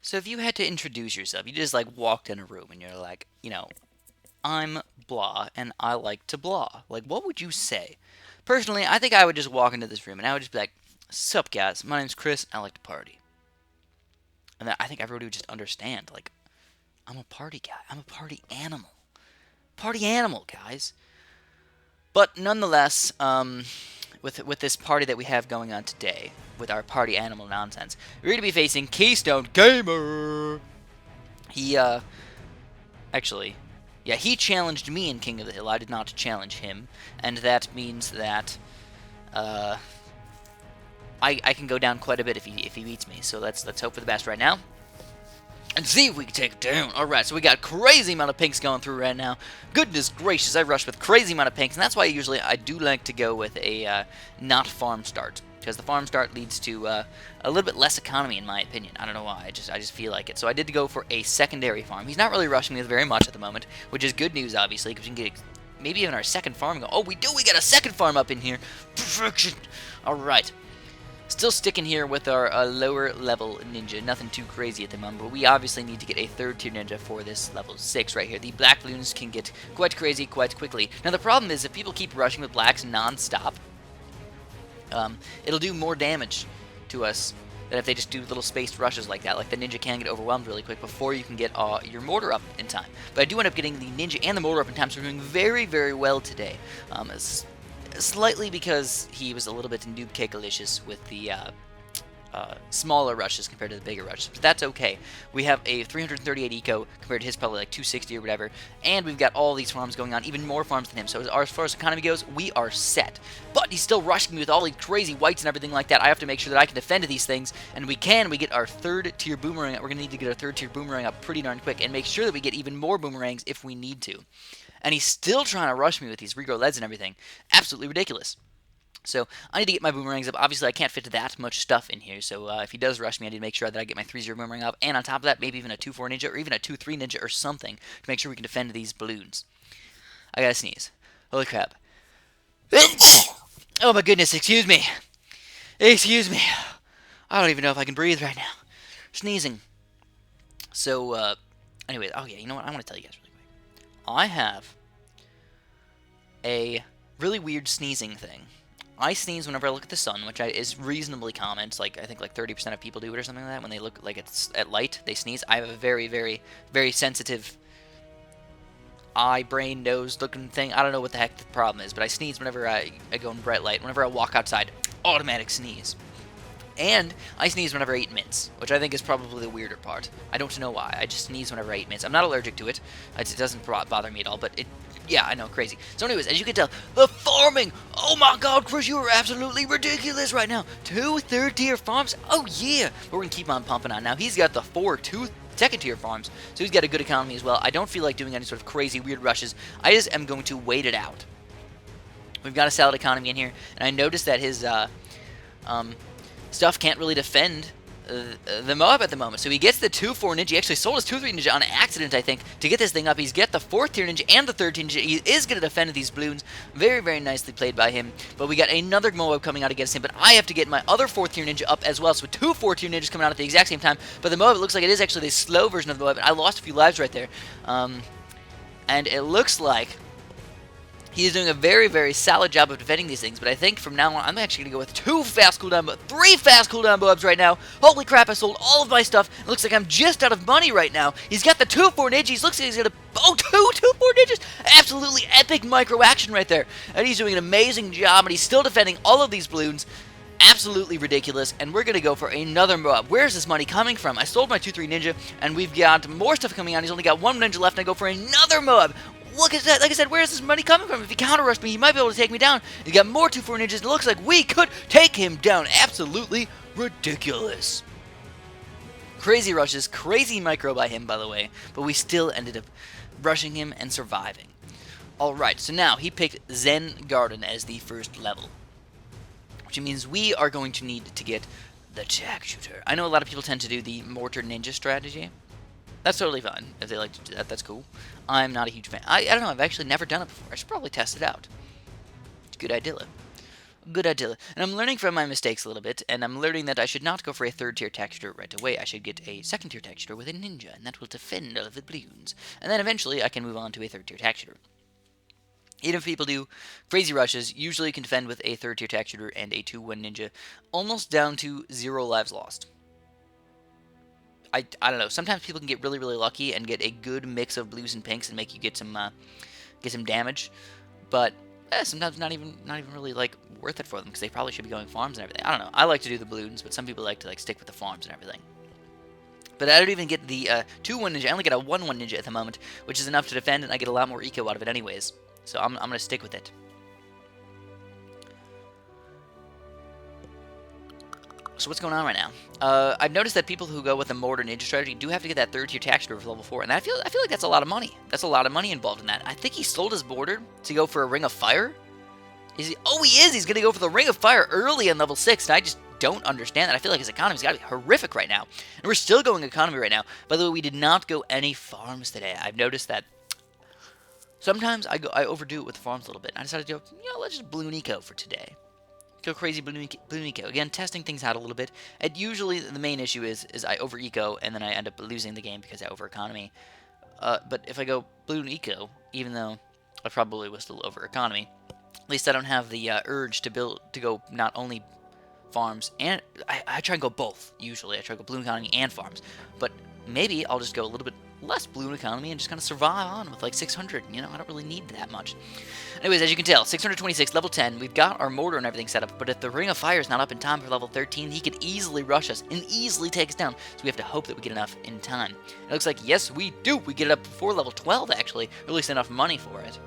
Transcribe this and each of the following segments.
So if you had to introduce yourself, you just like walked in a room and you're like, I'm blah and I like to blah. Like, what would you say? Personally, I think I would just walk into this room and I would just be like, "Sup, guys? My name's Chris. I like to party." And then I think everybody would just understand. Like, I'm a party guy. I'm a party animal. Party animal, guys. But nonetheless, with this party that we have going on today, with our party animal nonsense, we're going to be facing Keystone Gamer. He actually, yeah, he challenged me in King of the Hill. I did not challenge him, and that means that uh, I can go down quite a bit if he beats me. So let's hope for the best right now. And see if we can take it down. Alright, so we got crazy amount of pinks going through right now. Goodness gracious, I rush with crazy amount of pinks, and that's why usually I do like to go with a not farm start. Because the farm start leads to a little bit less economy in my opinion. I don't know why, I just feel like it. So I did go for a secondary farm. He's not really rushing me very much at the moment, which is good news obviously, because we can get maybe even our second farm. Oh, we get a second farm up in here. Perfection. Alright. Still sticking here with our lower level ninja, nothing too crazy at the moment, but we obviously need to get a third tier ninja for this level 6 right here. The black balloons can get quite crazy quite quickly. Now the problem is if people keep rushing with blacks non-stop, it'll do more damage to us than if they just do little spaced rushes like that. Like the ninja can get overwhelmed really quick before you can get your mortar up in time. But I do end up getting the ninja and the mortar up in time, so we're doing very, very well today. Slightly because he was a little bit noob cake-alicious with the smaller rushes compared to the bigger rushes, but that's okay. We have a 338 eco compared to his probably like 260 or whatever, and we've got all these farms going on, even more farms than him, so as far as economy goes, we are set. But he's still rushing me with all these crazy whites and everything like that. I have to make sure that I can defend these things, and we get our third tier boomerang. We're going to need to get our third tier boomerang up pretty darn quick, and make sure that we get even more boomerangs if we need to. And he's still trying to rush me with these regrow leads and everything. Absolutely ridiculous. So I need to get my boomerangs up. Obviously, I can't fit that much stuff in here, so if he does rush me, I need to make sure that I get my 3-0 boomerang up, and on top of that, maybe even a 2-4 ninja, or even a 2-3 ninja or something, to make sure we can defend these balloons. I gotta sneeze. Holy crap. Oh my goodness, excuse me. Excuse me. I don't even know if I can breathe right now. Sneezing. So, anyways, oh yeah, you know what? I want to tell you guys really quick. I have a really weird sneezing thing. I sneeze whenever I look at the sun, which is reasonably common. It's like, I think like 30% of people do it or something like that. When they look like it's at light, they sneeze. I have a very, very, very sensitive eye, brain, nose looking thing. I don't know what the heck the problem is, but I sneeze whenever I go in bright light. Whenever I walk outside, automatic sneeze. And I sneeze whenever I eat mints, which I think is probably the weirder part. I don't know why. I just sneeze whenever I eat mints. I'm not allergic to it. It doesn't bother me at all, but yeah, I know, crazy. So anyways, as you can tell, the farming! Oh my god, Chris, you are absolutely ridiculous right now. 2 third-tier farms? Oh yeah! But we're going to keep on pumping on. Now, he's got the 4 second-tier farms, so he's got a good economy as well. I don't feel like doing any sort of crazy, weird rushes. I just am going to wait it out. We've got a solid economy in here, and I noticed that his, stuff can't really defend the mob at the moment. So he gets the 2-4 ninja. He actually sold his 2-3 ninja on accident, I think, to get this thing up. He's get the 4th tier ninja and the 3rd tier ninja. He is going to defend these balloons. Very, very nicely played by him. But we got another mob coming out against him. But I have to get my other 4th tier ninja up as well. So 2 4th tier ninjas coming out at the exact same time. But the mob, it looks like it is actually the slow version of the mob. I lost a few lives right there. And it looks like he's doing a very, very solid job of defending these things, but I think from now on, I'm actually going to go with 2 fast cooldown, but 3 fast cooldown mobs right now. Holy crap, I sold all of my stuff. It looks like I'm just out of money right now. He's got the 2-4 ninjas. Looks like he's going to... Oh, 2-4 ninjas! Absolutely epic micro action right there. And he's doing an amazing job, and he's still defending all of these balloons. Absolutely ridiculous, and we're going to go for another mob. Where's this money coming from? I sold my 2-3 ninja, and we've got more stuff coming on. He's only got 1 ninja left, and I go for another mob. Look at that. Like I said, where is this money coming from? If he counter-rushed me, he might be able to take me down. He got more 2-4 ninjas. It looks like we could take him down. Absolutely ridiculous. Crazy rushes. Crazy micro by him, by the way. But we still ended up rushing him and surviving. Alright, so now he picked Zen Garden as the first level, which means we are going to need to get the tag shooter. I know a lot of people tend to do the mortar ninja strategy. That's totally fine. If they like to do that, that's cool. I'm not a huge fan. I don't know. I've actually never done it before. I should probably test it out. It's a good idea. good idea. And I'm learning from my mistakes a little bit, and I'm learning that I should not go for a third-tier texture right away. I should get a second-tier texture with a ninja, and that will defend all of the balloons. And then eventually I can move on to a third-tier texture. Even if people do crazy rushes, usually you can defend with a third-tier texture and a 2-1 ninja, almost down to 0 lives lost. I don't know. Sometimes people can get really, really lucky and get a good mix of blues and pinks and make you get some damage, but sometimes not even really like worth it for them because they probably should be going farms and everything. I don't know. I like to do the balloons, but some people like to stick with the farms and everything. But I don't even get the 2-1 ninja. I only get a 1-1 ninja at the moment, which is enough to defend, and I get a lot more eco out of it anyways. So I'm going to stick with it. So what's going on right now? I've noticed that people who go with a mortar ninja strategy do have to get that third-tier texture for level 4, and I feel like that's a lot of money. That's a lot of money involved in that. I think he sold his mortar to go for a Ring of Fire. Is he? Oh, he is! He's going to go for the Ring of Fire early on level 6, and I just don't understand that. I feel like his economy's got to be horrific right now. And we're still going economy right now. By the way, we did not go any farms today. I've noticed that sometimes I overdo it with the farms a little bit. I decided to go, let's just balloon eco for today. Go crazy balloon eco. Again, testing things out a little bit. And usually the main issue is I over eco and then I end up losing the game because I over economy. But if I go balloon eco, even though I probably was still over economy, at least I don't have the urge to go not only farms and I try and go both. Usually I try to go balloon economy and farms, but maybe I'll just go a little bit less balloon economy and just kind of survive on with like 600. I don't really need that much. Anyways, as you can tell, 626, level 10, we've got our mortar and everything set up, but if the Ring of Fire is not up in time for level 13, he could easily rush us and easily take us down, so we have to hope that we get enough in time. It looks like, yes, we do. We get it up before level 12, actually, or at least enough money for it.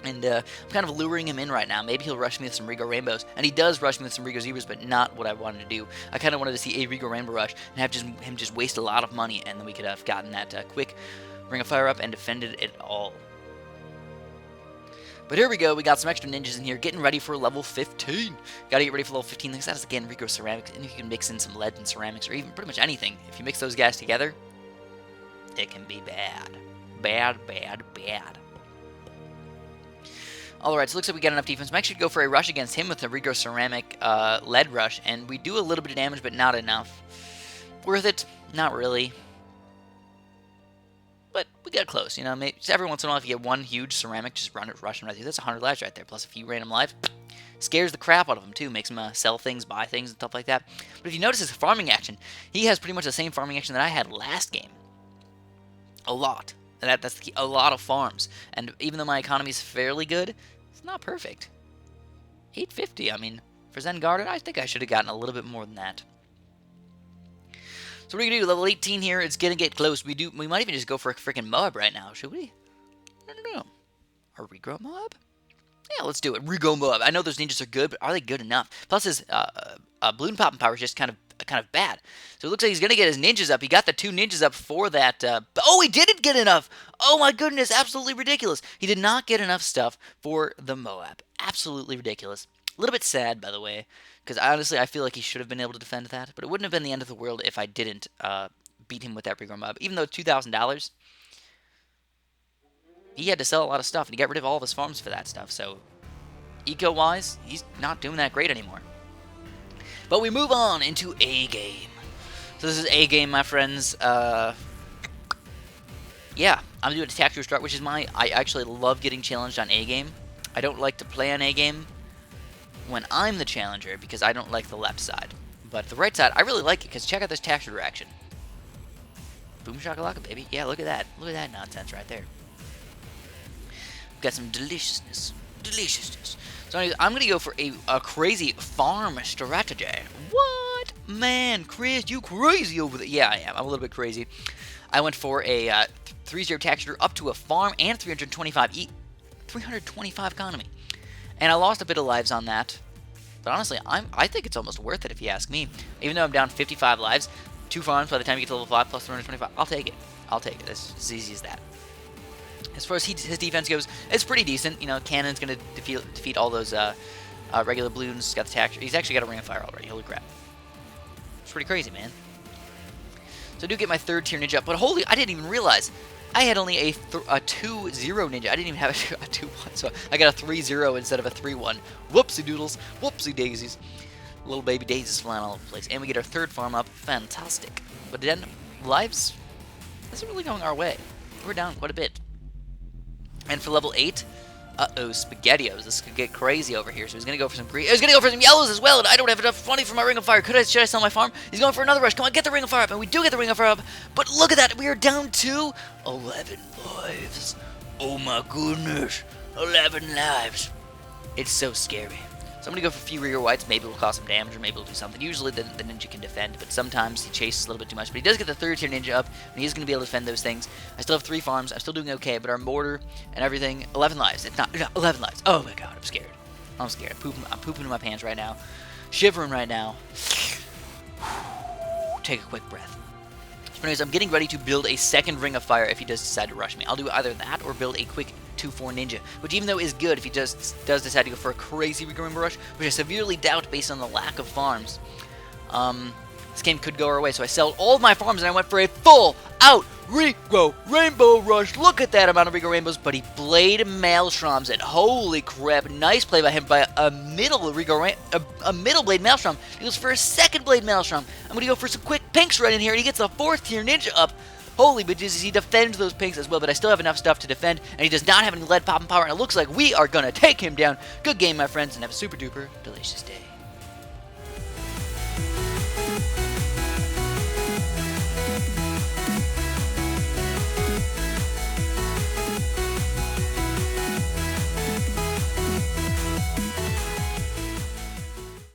And I'm kind of luring him in right now. Maybe he'll rush me with some Rigo Rainbows. And he does rush me with some Rigo Zebras, but not what I wanted to do. I kind of wanted to see a Rigo Rainbow rush and have him just waste a lot of money, and then we could have gotten that quick Ring of Fire up and defended it all. But here we go. We got some extra ninjas in here getting ready for level 15. Gotta get ready for level 15. Because that is, again, Rigo Ceramics. And you can mix in some lead and ceramics or even pretty much anything. If you mix those guys together, it can be bad. Bad, bad, bad. Alright, so it looks like we got enough defense. I'm actually going to go for a rush against him with the Rigo Ceramic lead rush, and we do a little bit of damage, but not enough. Worth it? Not really. But we got close, maybe just every once in a while, if you get one huge ceramic, just rush him right through. That's 100 lives right there, plus a few random lives. Scares the crap out of him, too. Makes him sell things, buy things, and stuff like that. But if you notice his farming action, he has pretty much the same farming action that I had last game. A lot. That's the key. A lot of farms. And even though my economy is fairly good, it's not perfect. 850, I mean, for Zen Garden, I think I should have gotten a little bit more than that. So what are we going to do? Level 18 here, it's going to get close. We might even just go for a freaking Moab right now, should we? I don't know. Or regrow Moab? Yeah, let's do it. Regrow Moab. I know those ninjas are good, but are they good enough? Plus his balloon popping power is just kind of bad. So it looks like he's going to get his ninjas up. He got the 2 ninjas up for that. Oh, he didn't get enough. Oh, my goodness. Absolutely ridiculous. He did not get enough stuff for the Moab. Absolutely ridiculous. A little bit sad, by the way, because honestly, I feel like he should have been able to defend that. But it wouldn't have been the end of the world if I didn't beat him with that Regrow Moab. Even though $2,000, he had to sell a lot of stuff, and he got rid of all of his farms for that stuff. So, eco-wise, he's not doing that great anymore. But we move on into A game. So this is A game, my friends. Yeah, I'm doing a tactical start, which is I actually love getting challenged on A game. I don't like to play on A game when I'm the challenger because I don't like the left side. But the right side, I really like it because check out this tactical reaction. Boom shakalaka, baby. Yeah, look at that. Look at that nonsense right there. We've got some deliciousness. Deliciousness. So anyways, I'm going to go for a crazy farm strategy. What? Man, Chris, you crazy over there. Yeah, I am. I'm a little bit crazy. I went for a 3-0 texture up to a farm and 325 economy. And I lost a bit of lives on that. But honestly, I think it's almost worth it if you ask me. Even though I'm down 55 lives, 2 farms by the time you get to level 5 plus 325, I'll take it. I'll take it. It's as easy as that. As far as his defense goes, it's pretty decent. Cannon's going to defeat all those regular balloons. He's got the texture. He's actually got a Ring of Fire already. Holy crap. It's pretty crazy, man. So I do get my 3rd tier ninja up. But holy, I didn't even realize. I had only a 2-0 ninja. I didn't even have a 2-1, so I got a 3-0 instead of a 3-1. Whoopsie doodles. Whoopsie daisies. Little baby daisies flying all over the place. And we get our third farm up. Fantastic. But then, lives isn't really going our way. We're down quite a bit. And for level 8, uh-oh, SpaghettiOs. This could get crazy over here. So he's going to go for some green. He's going to go for some yellows as well, and I don't have enough money for my Ring of Fire. Should I sell my farm? He's going for another rush. Come on, get the Ring of Fire up. And we do get the Ring of Fire up. But look at that. We are down to 11 lives. Oh my goodness. 11 lives. It's so scary. So I'm going to go for a few rear whites. Maybe we'll cause some damage, or maybe we'll do something. Usually the ninja can defend, but sometimes he chases a little bit too much. But he does get the 3rd tier ninja up, and he's going to be able to defend those things. I still have 3 farms. I'm still doing okay, but our mortar and everything, 11 lives. It's not 11 lives. Oh my god, I'm scared. I'm scared. I'm pooping in my pants right now. Shivering right now. Take a quick breath. So anyways, I'm getting ready to build a 2nd Ring of Fire if he does decide to rush me. I'll do either that or build a quick 2-4 ninja, which even though is good if he does decide to go for a crazy Rigo rush, which I severely doubt based on the lack of farms. This game could go our way, so I sold all of my farms and I went for a full-out Rigo Rainbow Rush. Look at that amount of Rigo Rainbows, but he played Maelstroms, and holy crap, nice play by him by a middle blade Maelstrom. He goes for a 2nd blade Maelstrom. I'm gonna go for some quick pinks right in here, and he gets a 4th tier ninja up. Holy bitches, he defends those pinks as well, but I still have enough stuff to defend, and he does not have any lead popping power, and it looks like we are gonna take him down. Good game, my friends, and have a super duper delicious day.